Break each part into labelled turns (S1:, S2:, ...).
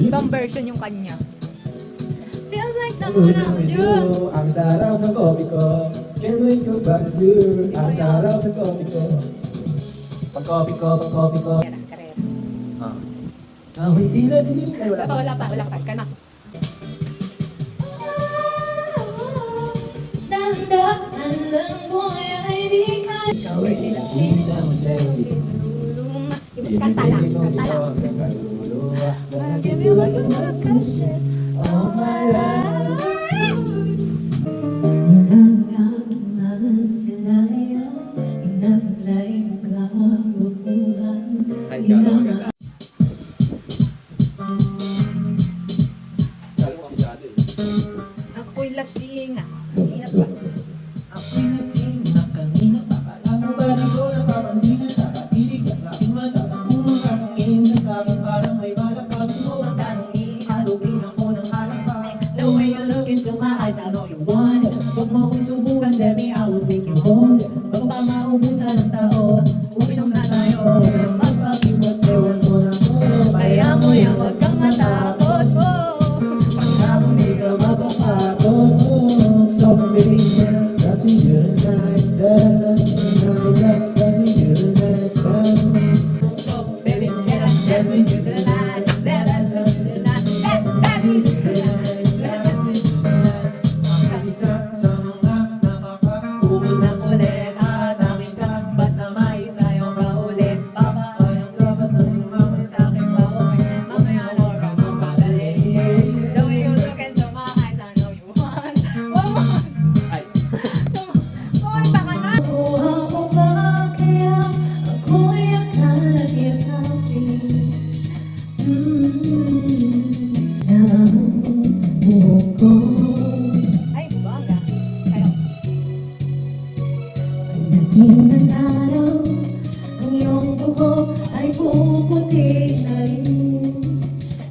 S1: Ibang version yung kanya. Feels like someone around you.
S2: Ang sarap ng kopi ko. Can't wait to back you. Ang sarap ng kopi ko. Pag kopi ko.
S1: Karera, karera.
S2: Kahit di na sinig. Ay,
S1: Wala pa. Ka na. Dahan-dahan lang mo ay di ka. Ikaw ay nilasing sa museo. Kanta lang. Give you like a cushion all my life.
S3: Ang aking mga silayan, inaglay ng kawapuhan.
S1: Ako'y lasing. Ingat ba?
S2: Ako'y lasing na kanina pa. Kala mo ba di ko napapansin na nakatilig ka sa aking mata? At kung makatingin ka sa akin parang may balak ka. Ang tanong ihalugin ako ng alak pa.
S4: The way you look into my eyes, I know you want it. Huwag mo kong subukan, baby, I will take you home. Bago pa maubusan ng tao, uminom na tayo. Magpakibot sa ewan mo na mo. Kaya mo yan, huwag kang matakot. Pagkakong di ka mapapagod.
S2: So baby, that's when you're the night. That's when you're the night.
S4: So, baby, dance with you tonight. Dance with you tonight. Dance with you tonight. Dance with you tonight.
S2: Ang isa sa mga nakaka-uwi na
S4: Ulit at aking ka, basta maisayaw ka ulit.
S2: Papayang ka ba't na sumama
S4: Sa akin ba uwi? Mamaya huwag kang magpadali. The way you look into my eyes, I know you want.
S2: Ay,
S1: Kumanta ka na.
S3: Kuha mo ba kaya ako'y akal-yakapin? Nabuhok ko.
S1: Ay, baga. Kayo.
S3: Pagdating ng araw, ang iyong buhok ay puputi na rin.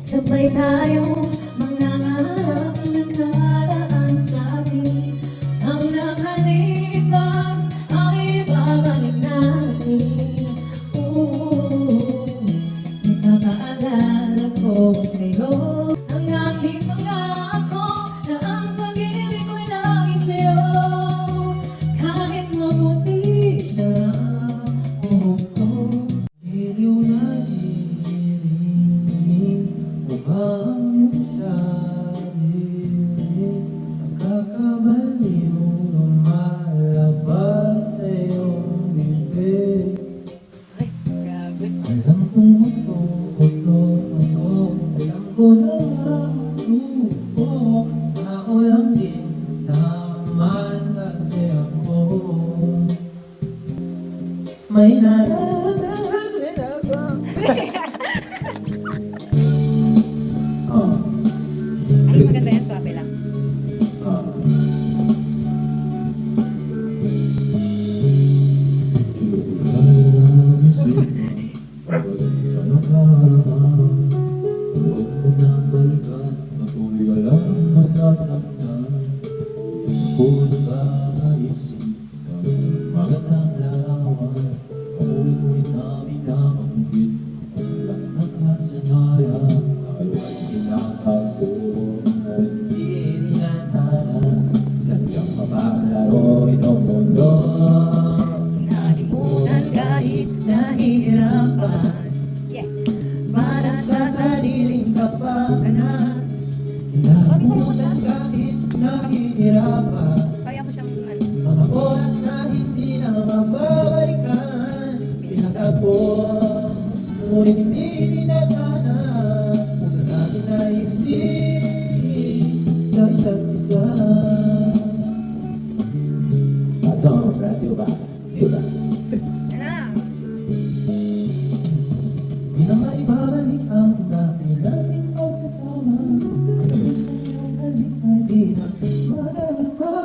S3: Sabay tayong mangangarap ng nakaraan sa amin. Ang nakalipas ay babalik natin. Ipapaalala ko sa'yo ang aking pangako na ang pag-ibig ko'y lagi sa'yo. Kahit maputi na ang buhok ko.
S2: giliw na dirinig mo ba ang iyong sarili? Nakakabaliw lumalabas sa iyong bibig.
S1: Ay, grabe.
S2: Alam kong huto ako. Alam ko na malubog. Ako lang din naman kasi ako. May nararamdaman ako. Oh.
S1: Ay, maganda yan. Swabe lang.
S2: Isa nakaraan, huwag mo nang balikan, patuloy ka lang masasaktan. Ako nag-aisip sa isang mga tanglawan, paulit-ulit namin nabanggit, walang nakasanayan. Tayo ay kinakako, ngunit di tinatana, sadyang mapaglaro itong mundo.
S4: Nalimutan kahit nahihirapan.
S1: Yeah.
S4: Para sa sariling kapakanan.
S2: Nalimutan kahit nahihirapan.
S1: Kaya mo siyang ano.
S2: Mga oras na hindi na mababalikan. Pinatagpo, ngunit hindi tinatana. Puso natin ay hindi sa isa't isa. That's all, right? Silva.
S1: Yan na.
S2: Di na maibabalik ang dati nating pagsasama. Ang sa iyong halik ay di na madarama.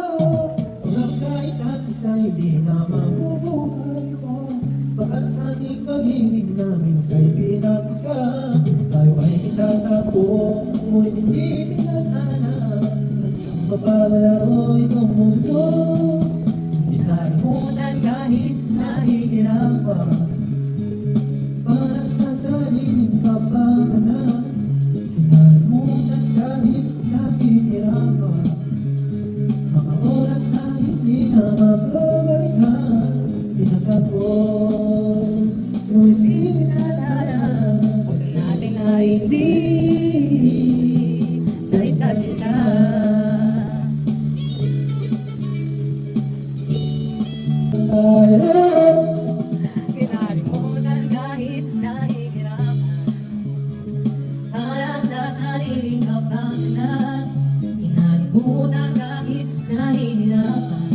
S2: Pag sa isa't isa hindi na mabubuhay ko. Pagkat sa ating pag-ibig namin sa'y pinag-isa. Tayo ay itatapos. ngunit hindi pinaghanap. Sadyang mapaglaro itong mundo. Di nalimutan kahit nahihirapan. ako, ngunit di pinaalala.
S1: Puso natin ay hindi sa isa't isa. Kinalimutan kahit nahihirapan para sa sariling kapakanan. Kinalimutan kahit nahihirapan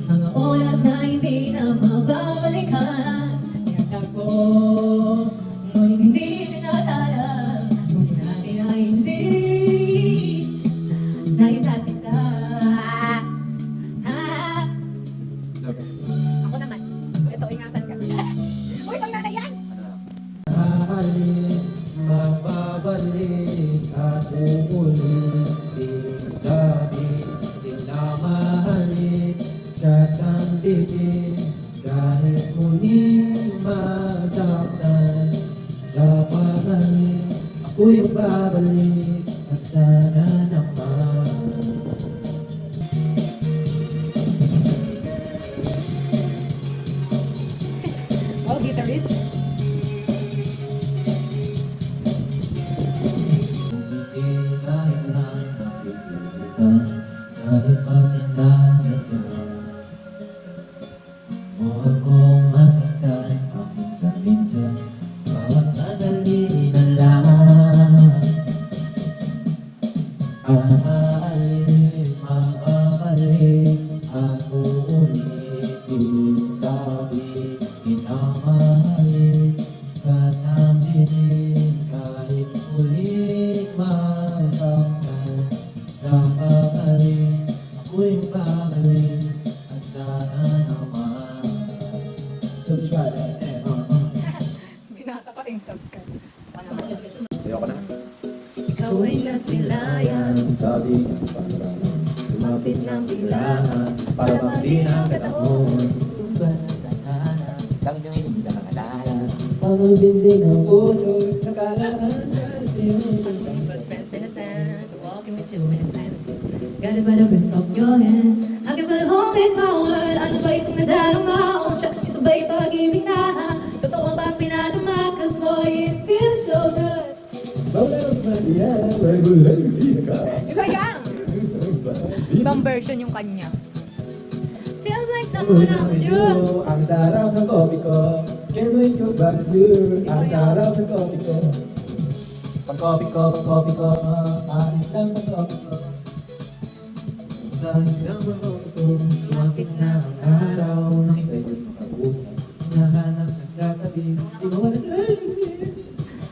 S1: mga oras na hindi na mababalikan. Tinatagpo, ngunit hindi pinaalala kung sinabi ay hindi sa isa't isa. Ako naman. Ito, ingatan ka. Uy, pang nanay yan!
S2: Aalis, mababalik at uulit. Di sabi, di na mahalik. Kasambitin, kahit muling masaktan. Sa pagalis, ako'y babalik. At sana naman.
S1: Oh, guitarist.
S2: Hindi kahit na nakikita, kahit pasinda sa tiyan. Mo akong masaktan, paminsan-minsan, bawat sandali na lang. Aalis, makabalik, at uulit, di sabi, minamahalik. Kasambitin, kahit ulit masaktan. Sa pagalis, ako'y babalik, at sana naman. Subscribe and
S1: Binasa ko rin subscribe.
S2: Ayoko na.
S1: Ikaw ay nasilayan,
S2: Sabi ng panorama, lumapit ng biglaan, para bang di nakatahon. Kung ba natatala, lang yung hindi sa nakatala. Pangabinding ang puso, nakalaan ka sa'yo.
S1: but friends in a sense, walking with you in a sense. Got it by the breath of your hand. I can feel holy power. Ano ba itong nadarama? Oh, shucks, ito ba'y pag-ibig na? Totoo bang pinadama? 'Cause boy, it feels so good.
S2: Bawal pa siya, regular hindi ka.
S3: Iba yan! Ibang version yung kanya.
S1: Feels like someone I'm with you.
S2: Ang sarap ng kopi ko, can't wait to back you. Ang sarap ng kopi ko. Pag kopi ko, alis lang pag kopi ko. Alis lang pag kopi ko, lumapit na ang araw, nang ika'y di makausap. Hinahanap ka sa tabi, di mo wala sa isip.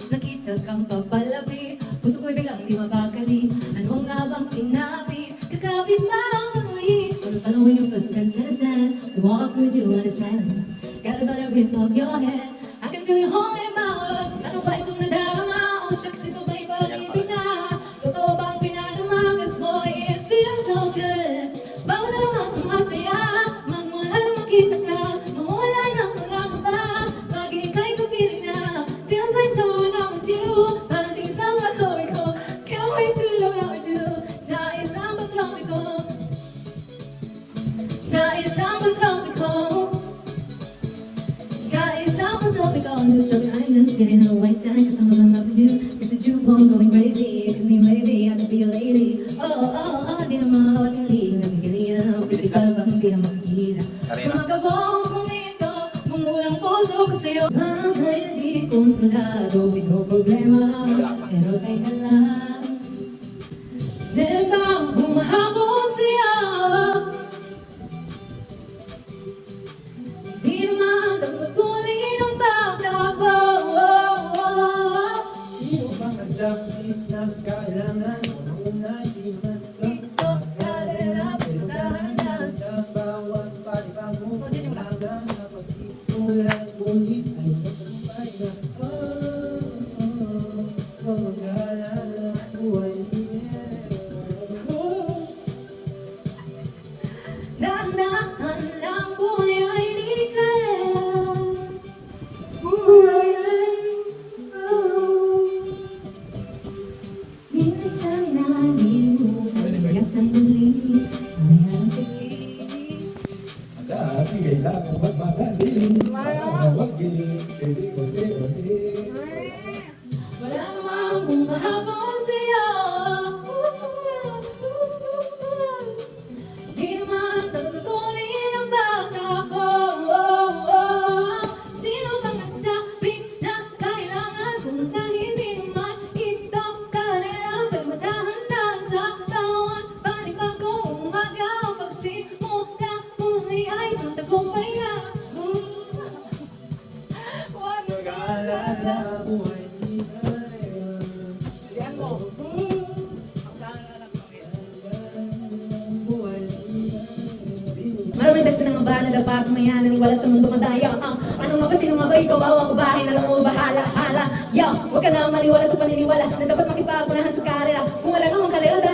S1: Nakita kang papalabi, puso ko'y biglang di mapakali. Anong nga bang sinabi? Kakapit lang ang amoy. Following your footprints in the sand, to walk with you in the silence. Got a better grip of your head. I can feel your holy power. Ano ba itong nadarama? Oh, shucks, ito ba'y pag-ibig na? Totoo bang pinadama? 'Cause boy, it feels so good. Bawat naman sumasaya, magmula na makita ka, mawala ng pangamba. Pag ika'y kapiling na, feels like someone I'm with you. Parang sinisang patuloy ko, can't wait to love with you. Sa isang patroni ko, sa isang patroni ko, sa isang patroni ko. I'm just struggling, I'm just sitting on a white sand, 'cause I'm in love with you. It's with you, I'm going crazy. With me, maybe I could be a lady. Oh, di na mawagili. Nabigili na, physical bang di na makikita. Mga kabong kumito, mumulang puso ko sa'yo. Kahit hindi kontrolado, di ko problema. Pero kaya lang, meron bang humahabol sa'yo? Di naman nagpatuloy ng pagdabo.
S2: Sino bang nagsakit ng kailangan? Unang una, di naman magkakalera. Pero dahan-dahan sa bawat palibago. Hanggang sa pagsimulan ulit ay matagumpay na. Mag-alala ko ay
S1: Dahan-dahan lang buhay ay di kaya. Minsan inaliw, kaya sandali, kaya lang saglit.
S2: Dati kailangan magmagaling. Mawagin, pwede ko sa'yo.
S1: Wala namang bumahabol sa'yo. Di naman natutuloy ang bata ko. Sino bang nagsabi na kailangan kung na hindi naman ito kanilang pagmatahandan sa tawan? Panibagong umaga ang pagsimula muli ay sa tagumpayan.
S2: Mag-aalala ko ay di na rin.
S4: Yan mo. Ang sana ko
S2: Buhay di na rin.
S1: Maraming beses nang ba na dapat mayanan wala sa mundo madaya. Ano nga ba, sino nga ba ikaw? Ako bahay na lang mo bahala. Yo, huwag ka na maniwala sa paniniwala na dapat makipagunahan sa karera. Kung wala namang karera,